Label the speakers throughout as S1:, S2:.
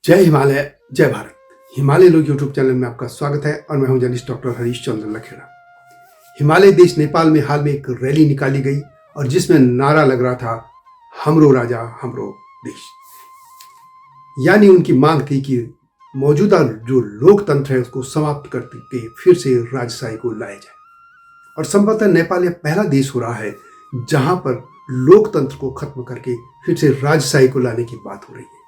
S1: जय हिमालय, जय भारत। हिमालय लोग यूट्यूब चैनल में आपका स्वागत है और मैं हूं जर्नलिस्ट डॉक्टर हरीश चंद्र लखेड़ा। हिमालय देश नेपाल में हाल में एक रैली निकाली गई और जिसमें नारा लग रहा था, हमरो राजा हमरो देश। यानी उनकी मांग थी कि मौजूदा जो लोकतंत्र है उसको समाप्त करके फिर से राजशाही को लाया जाए। और संभवतः नेपाल यह पहला देश हो रहा है जहां पर लोकतंत्र को खत्म करके फिर से राजशाही को लाने की बात हो रही है,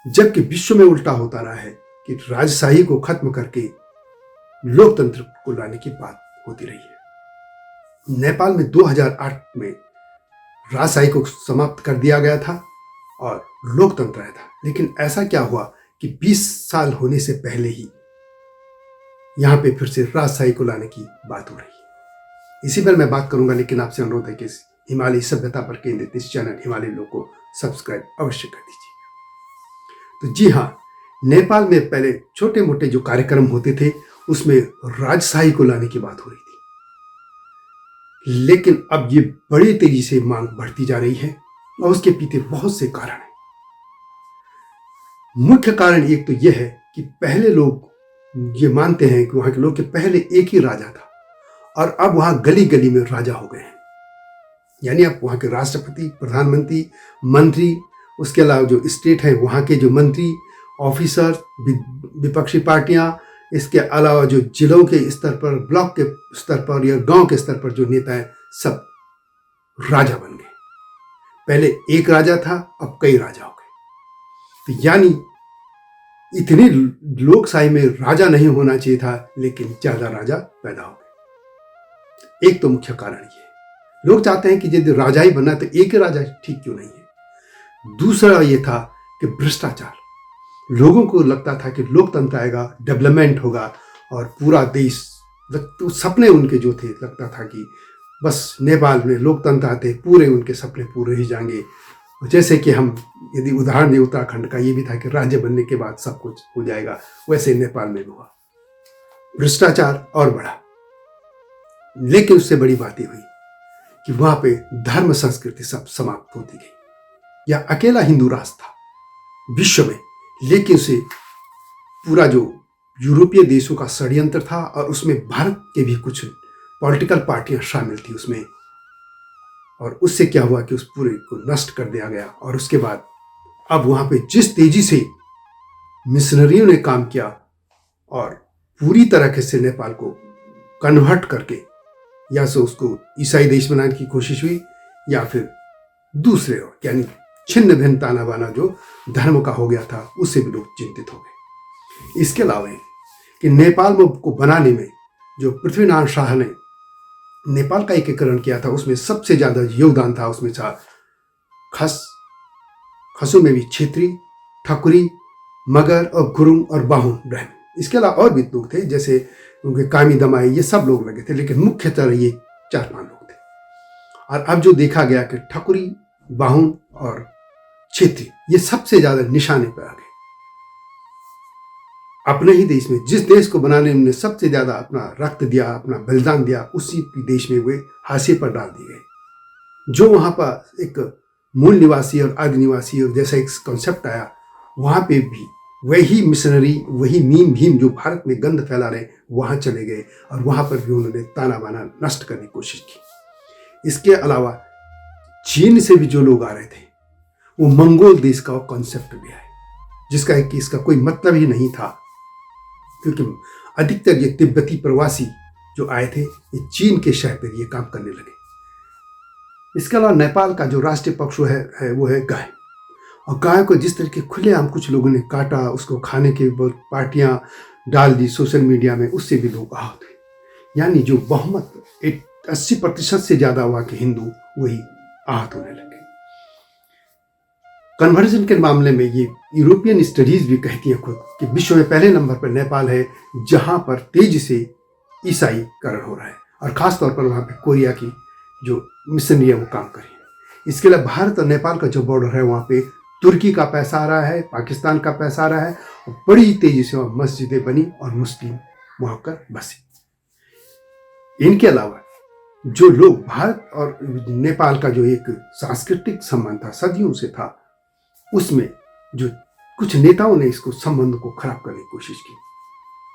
S1: जबकि विश्व में उल्टा होता रहा है कि राजशाही को खत्म करके लोकतंत्र को लाने की बात होती रही है। नेपाल में 2008 में राजशाही को समाप्त कर दिया गया था और लोकतंत्र आया था, लेकिन ऐसा क्या हुआ कि 20 साल होने से पहले ही यहां पे फिर से राजशाही को लाने की बात हो रही है। इसी पर मैं बात करूंगा, लेकिन आपसे अनुरोध है कि हिमालय सभ्यता पर केंद्रित इस चैनल हिमालय लोग को सब्सक्राइब अवश्य कर दीजिए। तो जी हाँ, नेपाल में पहले छोटे मोटे जो कार्यक्रम होते थे उसमें राजशाही को लाने की बात हो रही थी, लेकिन अब ये बड़ी तेजी से मांग बढ़ती जा रही है और उसके पीछे बहुत से कारण हैं। मुख्य कारण एक तो यह है कि पहले लोग ये मानते हैं कि वहां के लोग के पहले एक ही राजा था और अब वहां गली गली में राजा हो गए हैं। यानी अब वहां के राष्ट्रपति, प्रधानमंत्री, मंत्री, उसके अलावा जो स्टेट है वहाँ के जो मंत्री, ऑफिसर, विपक्षी पार्टियां, इसके अलावा जो जिलों के स्तर पर, ब्लॉक के स्तर पर या गांव के स्तर पर जो नेता है, सब राजा बन गए। पहले एक राजा था, अब कई राजा हो गए। तो यानी इतनी लोकशाही में राजा नहीं होना चाहिए था, लेकिन ज्यादा राजा पैदा हो गए। एक तो मुख्य कारण ये है, लोग चाहते हैं कि यदि राजा ही बनना तो एक ही राजा ठीक क्यों नहीं है। दूसरा ये था कि भ्रष्टाचार। लोगों को लगता था कि लोकतंत्र आएगा, डेवलपमेंट होगा और पूरा देश, तो सपने उनके जो थे, लगता था कि बस नेपाल में लोकतंत्र आते पूरे उनके सपने पूरे ही जाएंगे। जैसे कि हम यदि उदाहरण दें उत्तराखंड का, ये भी था कि राज्य बनने के बाद सब कुछ हो जाएगा, वैसे नेपाल में भी हुआ। भ्रष्टाचार और बढ़ा, लेकिन उससे बड़ी बात ये हुई कि वहां पे धर्म संस्कृति सब समाप्त होती गई। यह अकेला हिंदू राष्ट्र था विश्व में, लेकिन उसे पूरा जो यूरोपीय देशों का षड्यंत्र था और उसमें भारत के भी कुछ पॉलिटिकल पार्टियां शामिल थी उसमें, और उससे क्या हुआ कि उस पूरे को नष्ट कर दिया गया। और उसके बाद अब वहां पे जिस तेजी से मिशनरियों ने काम किया और पूरी तरह से नेपाल को कन्वर्ट करके या से उसको ईसाई देश बनाने की कोशिश हुई या फिर दूसरे यानी छिन्न भिन्न ताना बाना जो धर्म का हो गया था, उससे भी लोग चिंतित हो गए। इसके अलावा कि नेपाल को बनाने में जो पृथ्वीनारायण शाह ने नेपाल का एकीकरण किया था, उसमें सबसे ज्यादा योगदान था, उसमें था खसों में भी क्षेत्री, ठकुरी, मगर और गुरुङ और बाहुन रहे। इसके अलावा और भी लोग थे, जैसे उनके कामी दमाई, ये सब लोग लगे थे, लेकिन मुख्यतः ये 4-5 लोग थे। और अब जो देखा गया कि ठकुरी, बाहुन और क्षेत्री ये सबसे ज्यादा निशाने पर आ गए। अपने ही देश में, जिस देश को बनाने में सबसे ज्यादा अपना रक्त दिया, अपना बलिदान दिया, उसी देश में वे हाशिए पर डाल दिए गए। जो वहां पर एक मूल निवासी और आदिनिवासी और जैसा एक कॉन्सेप्ट आया, वहां पे भी वही मिशनरी, वही मीम भीम जो भारत में गंध फैला रहे, वहां चले गए और वहां पर भी उन्होंने ताना बाना नष्ट करने की कोशिश की। इसके अलावा चीन से भी जो लोग आ रहे थे, वो मंगोल देश का कॉन्सेप्ट भी है, जिसका कि इसका कोई मतलब ही नहीं था, क्योंकि अधिकतर ये तिब्बती प्रवासी जो आए थे, ये चीन के शहर पर ये काम करने लगे। इसके अलावा नेपाल का जो राष्ट्रीय पशु है वो है गाय, और गाय को जिस तरीके खुलेआम कुछ लोगों ने काटा, उसको खाने के पार्टियां डाल दी सोशल मीडिया में, उससे भी लोग आहत हुए। यानी जो बहुमत 80% से ज्यादा वहां के हिंदू वही आहत होने लगे। कन्वर्जन के मामले में ये यूरोपियन स्टडीज भी कहती हैं खुद कि विश्व में पहले नंबर पर नेपाल है, जहां पर तेजी से ईसाईकरण हो रहा है, और खासतौर पर वहां पे कोरिया की जो मिशनरी है वो काम कर रही है। इसके अलावा भारत और नेपाल का जो बॉर्डर है, वहां पे तुर्की का पैसा आ रहा है, पाकिस्तान का पैसा आ रहा है, और बड़ी तेजी से वहां मस्जिदें बनी और मुस्लिम वहां कर बसे। इनके अलावा जो लोग भारत और नेपाल का जो एक सांस्कृतिक संबंध था, सदियों से था, उसमें जो कुछ नेताओं ने इसको संबंध को खराब करने की कोशिश की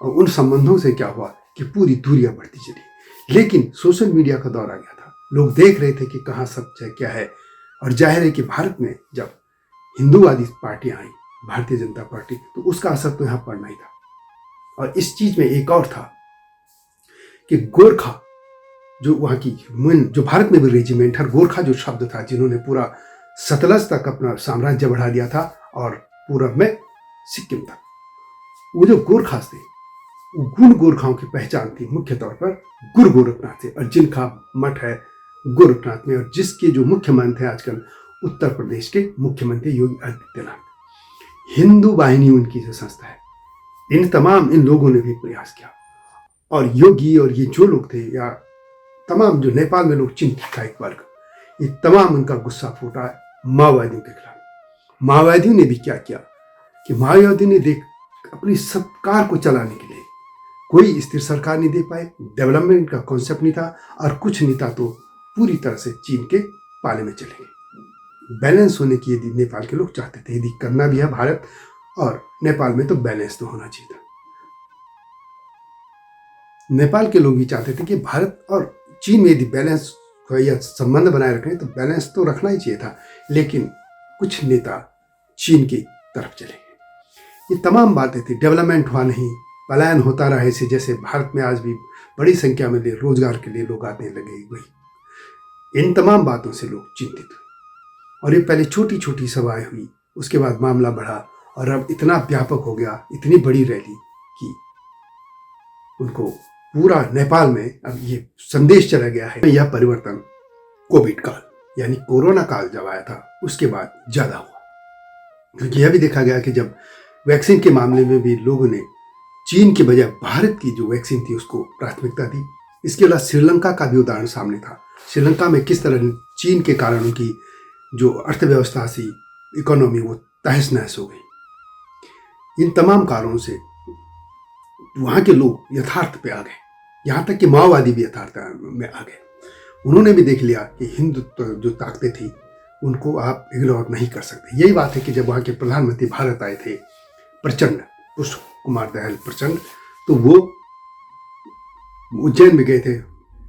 S1: और उन संबंधों से क्या हुआ कि पूरी दूरियां बढ़ती चली। लेकिन सोशल मीडिया का दौर आ गया था, लोग देख रहे थे कि कहाँ सच है क्या है। और जाहिर है कि भारत में जब हिंदूवादी पार्टियां आई, भारतीय जनता पार्टी, तो उसका असर तो यहाँ पड़ना ही था। और इस चीज में एक और था कि गोरखा जो वहाँ की जो भारत में भी रेजिमेंट है, गोरखा जो शब्द था जिन्होंने पूरा सतलज तक अपना साम्राज्य बढ़ा दिया था और पूरब में सिक्किम तक, वो जो गोरखा थे, गुण गोरखाओं की पहचान थी मुख्य तौर पर गुरु गोरखनाथ थे, और जिनका मठ है गोरखनाथ में, और जिसके जो मुख्यमंत्री हैं आजकल उत्तर प्रदेश के मुख्यमंत्री योगी आदित्यनाथ। हिंदू वाहिनी उनकी जो संस्था है, इन लोगों ने भी प्रयास किया। और योगी और ये जो लोग थे या तमाम जो नेपाल में लोग चिंतित था एक वर्ग, ये तमाम उनका गुस्सा फूटा माओवादियों के खिलाफ। माओवादियों ने भी क्या किया कि माओवादियों ने अपनी सरकार को चलाने के लिए कोई स्थिर सरकार नहीं दे पाए, डेवलपमेंट का कॉन्सेप्ट नहीं था, और कुछ नेता तो पूरी तरह से चीन के पाले में चले गए। बैलेंस होने की यदि नेपाल के लोग चाहते थे, यदि करना भी है भारत और नेपाल में, तो बैलेंस तो होना चाहिए था। नेपाल के लोग भी चाहते थे कि भारत और चीन में यदि बैलेंस या संबंध बनाए रखें तो बैलेंस तो रखना ही चाहिए था। लेकिन कुछ नेता चीन की तरफ चले गए। ये तमाम बातें थी, डेवलपमेंट हुआ नहीं, पलायन होता रहा ऐसे, जैसे भारत में आज भी बड़ी संख्या में रोजगार के लिए लोग आने लगे। वही इन तमाम बातों से लोग चिंतित हुए और ये पहले छोटी छोटी सभाएं हुई, उसके बाद मामला बढ़ा और अब इतना व्यापक हो गया, इतनी बड़ी रैली कि उनको पूरा नेपाल में अब ये संदेश चला गया है। यह परिवर्तन कोविड काल यानी कोरोना काल जब आया था उसके बाद ज्यादा हुआ, क्योंकि यह भी देखा गया कि जब वैक्सीन के मामले में भी लोगों ने चीन के बजाय भारत की जो वैक्सीन थी उसको प्राथमिकता दी। इसके अलावा श्रीलंका का भी उदाहरण सामने था। श्रीलंका में किस तरह चीन के कारण उनकी जो अर्थव्यवस्था सी, इकोनॉमी, वो तहस नहस हो गई। इन तमाम कारणों से वहाँ के लोग यथार्थ पे आ गए, यहाँ तक कि माओवादी भी यथार्थ में आ गए। उन्होंने भी देख लिया कि हिंदुत्व जो ताकतें थी उनको आप इग्नोर नहीं कर सकते। यही बात है कि जब वहाँ के प्रधानमंत्री भारत आए थे, प्रचंड, पुष्प कुमार दयाल प्रचंड, तो वो उज्जैन में गए थे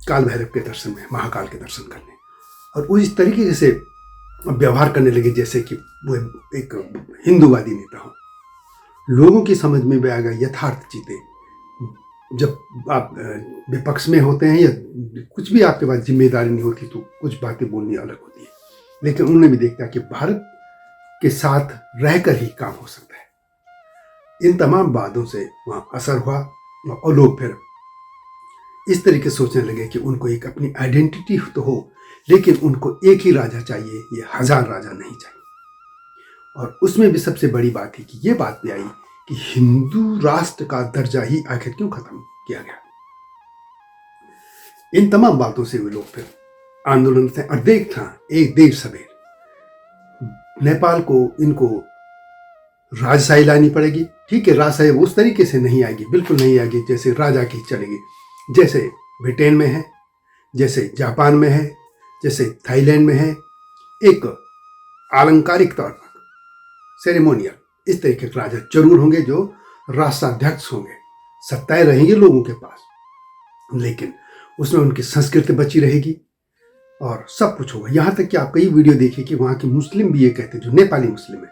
S1: काल भैरव के दर्शन में, महाकाल के दर्शन करने, और वो इस तरीके से व्यवहार करने लगे जैसे कि वो एक हिंदूवादी नेता हो। लोगों की समझ में भी आ गया यथार्थ चीजें। जब आप विपक्ष में होते हैं या कुछ भी आपके पास जिम्मेदारी नहीं होती तो कुछ बातें बोलनी अलग होती है, लेकिन उन्होंने भी देखा कि भारत के साथ रहकर ही काम हो सकता है। इन तमाम बातों से वहाँ असर हुआ और लोग फिर इस तरीके सोचने लगे कि उनको एक अपनी आइडेंटिटी तो हो, लेकिन उनको एक ही राजा चाहिए, ये 1000 राजा नहीं चाहिए। और उसमें भी सबसे बड़ी बात है कि ये बात भी आई कि हिंदू राष्ट्र का दर्जा ही आखिर क्यों खत्म किया गया। इन तमाम बातों से वे लोग फिर आंदोलन थे और एक देर सवेर नेपाल को इनको राजशाही लानी पड़ेगी। ठीक है, राजशाही उस तरीके से नहीं आएगी, बिल्कुल नहीं आएगी जैसे राजा की चलेगी, जैसे ब्रिटेन में है, जैसे जापान में है, जैसे थाईलैंड में है। एक आलंकारिक तौर पर सेरेमोनियल इस तरीके के राजा जरूर होंगे जो राष्ट्राध्यक्ष होंगे, सत्ताएं रहेंगी लोगों के पास, लेकिन उसमें उनकी संस्कृति बची रहेगी और सब कुछ होगा। यहां तक कि आप कई वीडियो देखिए कि वहां के मुस्लिम भी ये कहते हैं, जो नेपाली मुस्लिम है,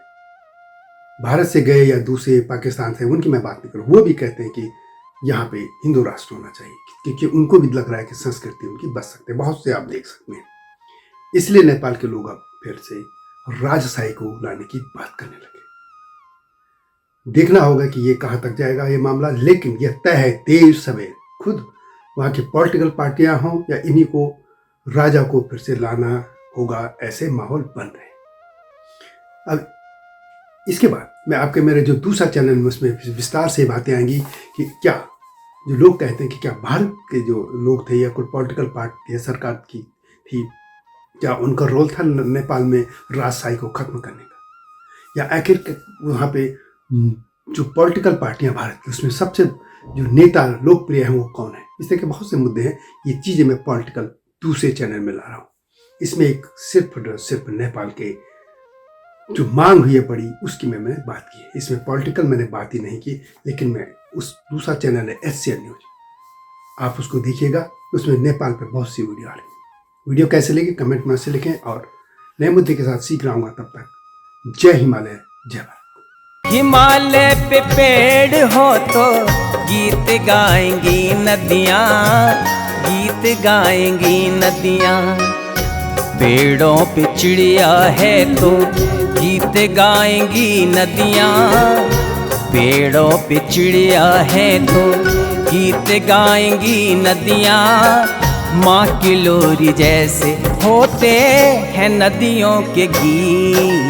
S1: भारत से गए या दूसरे पाकिस्तान से, उनकी मैं बात नहीं करूं, वो भी कहते हैं कि यहाँ पे हिंदू राष्ट्र होना चाहिए, क्योंकि उनको भी लग रहा है कि संस्कृति उनकी बच सकते हैं। बहुत से आप देख सकते हैं। इसलिए नेपाल के लोग अब फिर से राजशाही को लाने की बात करने लगे। देखना होगा कि ये कहाँ तक जाएगा ये मामला, लेकिन यह तय है देर सवेर खुद वहाँ की पॉलिटिकल पार्टियां हों या इन्हीं को राजा को फिर से लाना होगा, ऐसे माहौल बन रहे हैं। अब इसके बाद मैं आपके मेरे जो दूसरा चैनल में उसमें विस्तार से बातें आएंगी कि क्या जो लोग कहते हैं कि क्या भारत के जो लोग थे या कोई पॉलिटिकल पार्टी या सरकार की थी, क्या उनका रोल था नेपाल में राजशाही को खत्म करने का, या आखिर वहाँ पे जो पॉलिटिकल पार्टियां भारत की उसमें सबसे जो नेता लोकप्रिय हैं वो कौन है। इस तरह के बहुत से मुद्दे हैं। ये चीज़ें मैं पॉलिटिकल दूसरे चैनल में ला रहा हूँ। इसमें एक सिर्फ नेपाल के जो मांग हुई है बड़ी, उसकी मैंने बात की है। इसमें पॉलिटिकल मैंने बात ही नहीं की, लेकिन मैं उस दूसरा चैनल है SCN न्यूज, आप उसको देखिएगा, उसमें नेपाल पे बहुत सी वीडियो आ रही है। वीडियो कैसे लगी कमेंट में से लिखें, और नए मुद्दे के साथ सीख रहा हूँ। तब तक जय हिमालय, जय भारत।
S2: हिमालय पे पेड़ हो तो गीत गाएंगी नदियाँ, गीत गाएंगी नदियाँ। पेड़ों पे चिड़िया है तो गीत गाएंगी नदियाँ, पेड़ों पे चिड़िया है तो गीत गाएंगी नदियाँ। माँ की लोरी जैसे होते हैं नदियों के गीत।